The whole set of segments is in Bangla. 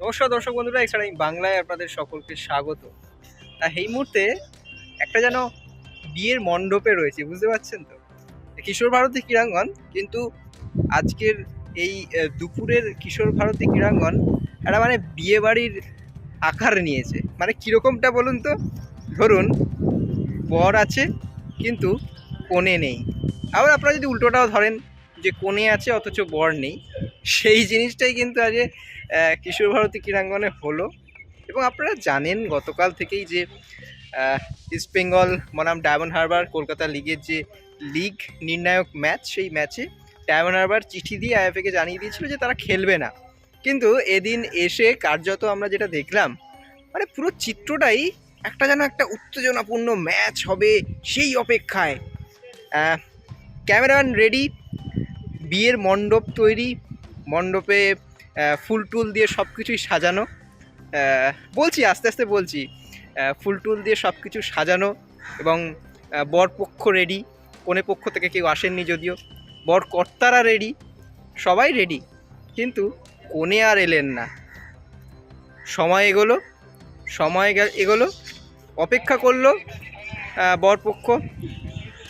নমস্কার দর্শক বন্ধুরা, এছাড়া আমি বাংলায় আপনাদের সকলকে স্বাগত। এই মুহূর্তে একটা যেন বিয়ের মণ্ডপে রয়েছে, বুঝতে পারছেন তো? কিশোর ভারতী ক্রীড়াঙ্গন, কিন্তু আজকের এই দুপুরের কিশোর ভারতী ক্রীড়াঙ্গন একটা মানে বিয়ে বাড়ির আকার নিয়েছে। মানে কীরকমটা বলুন তো? ধরুন বর আছে কিন্তু কনে নেই, আবার আপনারা যদি উল্টোটাও ধরেন যে কনে আছে অথচ বর নেই, সেই জিনিসটাই কিন্তু আজ কিশোর ভারতী ক্রীড়াঙ্গনে হলো। এবং আপনারা জানেন গতকাল থেকেই যে ইস্ট বেঙ্গল বনাম ডায়মন্ড হারবার কলকাতা লিগের যে লিগ নির্ণায়ক ম্যাচ, সেই ম্যাচে ডায়মন্ড হারবার চিঠি দিয়ে আইএফএকে জানিয়ে দিয়েছিল যে তারা খেলবে না। কিন্তু এদিন এসে কার্যত আমরা যেটা দেখলাম, মানে পুরো চিত্রটাই একটা যেন একটা উত্তেজনাপূর্ণ ম্যাচ হবে সেই অপেক্ষায়। ক্যামেরাম্যান রেডি, বিয়ের মণ্ডপ তৈরি, মণ্ডপে ফুল টুল দিয়ে সব কিছুই সাজানো। বলছি আস্তে আস্তে বলছি, ফুল টুল দিয়ে সব কিছু সাজানো এবং বর পক্ষ রেডি, কনে পক্ষ থেকে কেউ আসেননি যদিও, বর কর্তারা রেডি, সবাই রেডি, কিন্তু কনে আর এলেন না। সময় এগোলো, এগোলো, অপেক্ষা করলো বরপক্ষ,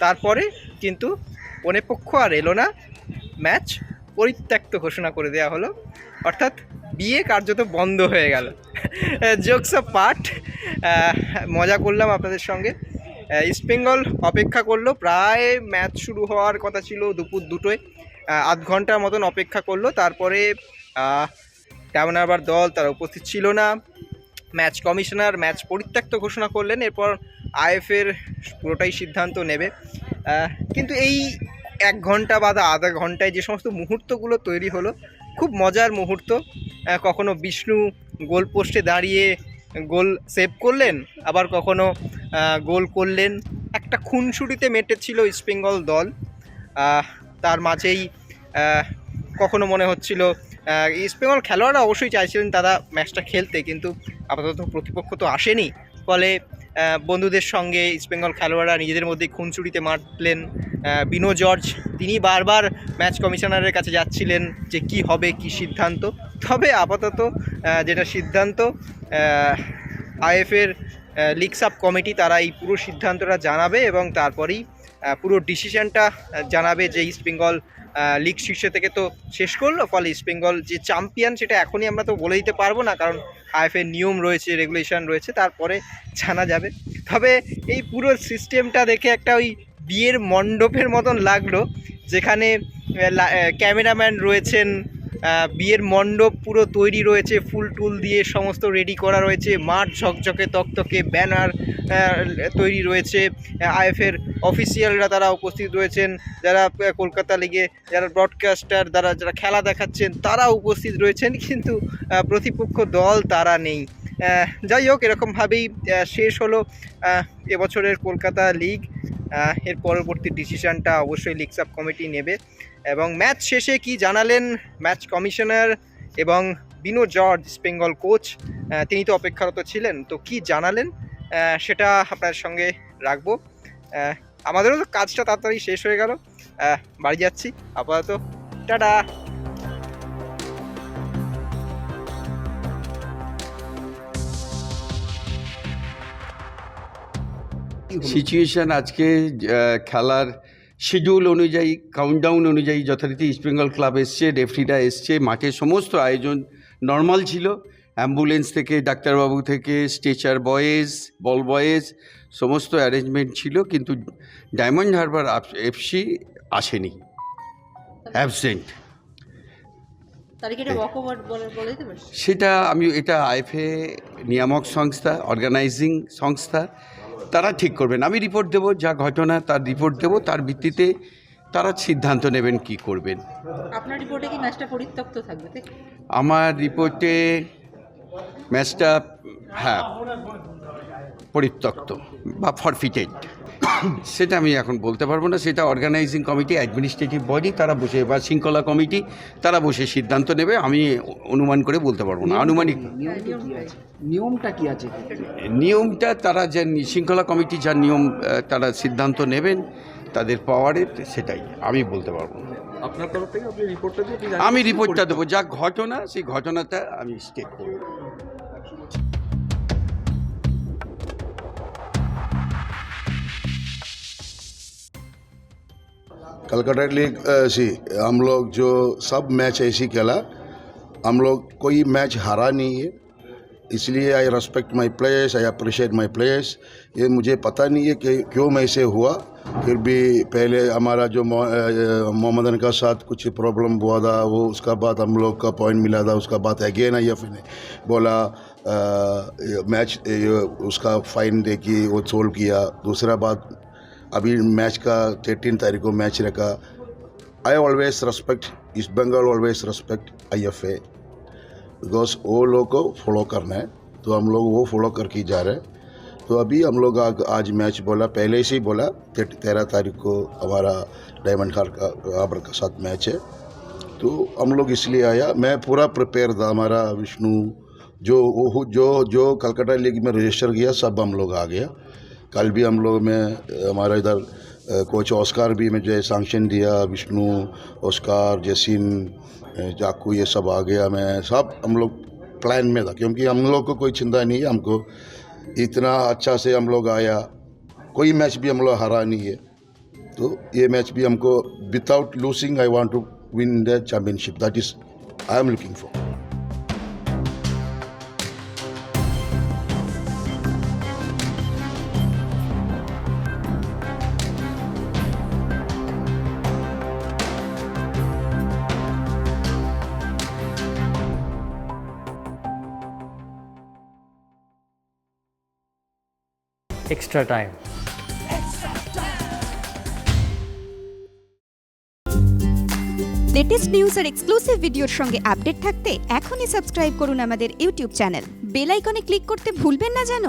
তারপরে কিন্তু কনে পক্ষ আর এলো না। ম্যাচ পরিত্যক্ত ঘোষণা করে দেওয়া হলো, অর্থাৎ বিয়ে কার্যত বন্ধ হয়ে গেল। জোকস অফ পার্ট, মজা করলাম আপনাদের সঙ্গে। ইস্টবেঙ্গল অপেক্ষা করলো, প্রায় ম্যাচ শুরু হওয়ার কথা ছিল দুপুর 2টোয়, আধ ঘন্টার মতন অপেক্ষা করলো। তারপরে ডায়মন্ড হারবার দল তারা উপস্থিত ছিল না, ম্যাচ কমিশনার ম্যাচ পরিত্যক্ত ঘোষণা করলেন। এরপর আইএফের পুরোটাই সিদ্ধান্ত নেবে। কিন্তু এই 1 ঘন্টা বা আধা ঘন্টায় যে সমস্ত মুহূর্তগুলো তৈরি হলো, খুব মজার মুহূর্ত। কখনো বিষ্ণু গোল পোস্টে দাঁড়িয়ে গোল সেভ করলেন, আবার কখনো গোল করলেন। একটা খুনসুটিতে মেতেছিল ইস্টবেঙ্গল দল, তার মাঝেই কখনো মনে হচ্ছিল ইস্টবেঙ্গল খেলোয়াড়রা অবশ্যই চাইছিলেন তারা ম্যাচটা খেলতে, কিন্তু আপাতত প্রতিপক্ষ তো আসেনি, ফলে বন্ধুদের সঙ্গে ইস্টবেঙ্গল খেলোয়াড়রা নিজেদের মধ্যে খুনসুটিতে মাতলেন। বিনো জর্জ তিনি বারবার ম্যাচ কমিশনারের কাছে যাচ্ছিলেন যে কি হবে, কি সিদ্ধান্ত। তবে আপাতত যেটা সিদ্ধান্ত, আইএফের লিগ সাব কমিটি তারা এই পুরো সিদ্ধান্তটা জানাবে এবং তারপরেই পুরো ডিসিশনটা জানাবে যে ইস্টবেঙ্গল লিগ শীর্ষে থেকে তো শেষ করলো, ফলে ইস্টবেঙ্গল যে চ্যাম্পিয়ন সেটা এখনই আমরা তো বলে দিতে পারবো না, কারণ আইএফএর নিয়ম রয়েছে, রেগুলেশন রয়েছে, তারপরে জানা যাবে। তবে এই পুরো সিস্টেমটা দেখে একটা ওই বিয়ের মণ্ডপের মতন লাগলো, যেখানে ক্যামেরাম্যান রয়েছেন, বিয়ের মণ্ডপ পুরো তৈরি রয়েছে, ফুল টুল দিয়ে সমস্ত রেডি করা রয়েছে, মাঠ ঝকঝকে তকতকে, ব্যানার তৈরি রয়েছে, আইএফের অফিসিয়ালরা তারা উপস্থিত রয়েছেন, যারা কলকাতা লিগে যারা ব্রডকাস্টার যারা খেলা দেখাচ্ছেন তারা উপস্থিত রয়েছেন, কিন্তু প্রতিপক্ষ দল তারা নেই। যাই হোক, এরকমভাবেই শেষ হলো এবছরের কলকাতা লিগ। এর পরবর্তী ডিসিশনটা অবশ্যই লিগ সাব কমিটি নেবে। এবং ম্যাচ শেষে কি জানালেন ম্যাচ কমিশনার এবং বিনো জর্জ বেঙ্গল কোচ, তিনি তো অপেক্ষারত ছিলেন, তো কি জানালেন সেটা আপনার সঙ্গে রাখবো। আমাদেরও তো কাজটা তাড়াতাড়ি শেষ হয়ে গেল, বাড়ি যাচ্ছি আপাতত, টাটা। সিচুয়েশান আজকে খেলার শিডিউল অনুযায়ী, কাউন্টডাউন অনুযায়ী যথারীতি ইস্টবেঙ্গল ক্লাব এসছে, রেফারিরা এসছে, মাঠের সমস্ত আয়োজন নর্মাল ছিল। অ্যাম্বুলেন্স থেকে, ডাক্তারবাবু থেকে, স্ট্রেচার বয়েজ, বল বয়েজ, সমস্ত অ্যারেঞ্জমেন্ট ছিল, কিন্তু ডায়মন্ড হারবার এফসি আসেনি, অ্যাবসেন্ট। সেটা এটা আইএফএ নিয়ামক সংস্থা, অর্গানাইজিং সংস্থা, তারা ঠিক করবেন। আমি রিপোর্ট দেবো, যা ঘটনা তার রিপোর্ট দেবো, তার ভিত্তিতে তারা সিদ্ধান্ত নেবেন কি করবেন। আপনার রিপোর্টে কি ম্যাচটা পরিত্যক্ত থাকবে? আমার রিপোর্টে ম্যাচটা পরিত্যক্ত বা ফরফিটেড, সেটা আমি এখন বলতে পারবো না। সেটা অর্গানাইজিং কমিটি, অ্যাডমিনিস্ট্রেটিভ বডি তারা বসে, বা শৃঙ্খলা কমিটি তারা বসে সিদ্ধান্ত নেবে। আমি অনুমান করে বলতে পারবো না। আনুমানিক নিয়মটা কি আছে? নিয়মটা তারা যে শৃঙ্খলা কমিটি যা নিয়ম তারা সিদ্ধান্ত নেবেন তাদের পাওয়ারে, সেটাই আমি বলতে পারবো না। আপনার তরফ থেকে আপনি রিপোর্টটা দিয়ে আপনি আমি জানিয়ে রিপোর্টটা দিন দেবো, যা ঘটনা সেই ঘটনাটা আমি স্টেট করব। कलकत्ता लीग सी हम लोग जो सब मैच ऐसी खेला, हम लोग कोई मैच हारा नहीं है, इसलिए आई respect my players, I appreciate my players. ये मुझे पता नहीं है कि क्यों मैं ऐसे हुआ, फिर भी पहले हमारा जो मोहम्मदन का साथ कुछ प्रॉब्लम हुआ था, वो उसका बाद हम लोग का पॉइंट मिला था, उसका बाद अगेन आई एफ ने बोला मैच उसका फाइन दे के वो सोल्व किया। दूसरा बात अभी मैच का 13 तारीख को मैच रखा। I always respect East Bengal, always respect IFA, because वो लोग को फॉलो करना है, तो हम लोग वो फॉलो करके जा रहे हैं। तो अभी हम लोग आज मैच बोला, पहले से ही बोला 13 तारीख को हमारा डायमंड हार्बर का साथ मैच है, तो हम लोग इसलिए आया। मैं पूरा प्रिपेयर था, हमारा विष्णु जो जो कलकत्ता लीग में रजिस्टर किया सब हम लोग आ गया। कल भी हम लोग में हमारा इधर कोच ऑस्कार भी मुझे सैंक्शन दिया, विष्णु, ऑस्कार, जैसिन, जाकू, ये सब आ गया। मैं सब हम लोग प्लान में था, क्योंकि हम लोग को कोई चिंता नहीं है, हमको इतना अच्छा से हम लोग आया, कोई मैच भी हम लोग हारा नहीं है। तो ये मैच भी हमको without losing I want to win the championship, that is I am looking for. extra time. Latest news আর এক্সক্লুসিভ ভিডিওর সঙ্গে আপডেট থাকতে এখনই সাবস্ক্রাইব করুন আমাদের ইউটিউব চ্যানেল। বেল আইকনে ক্লিক করতে ভুলবেন না যেন।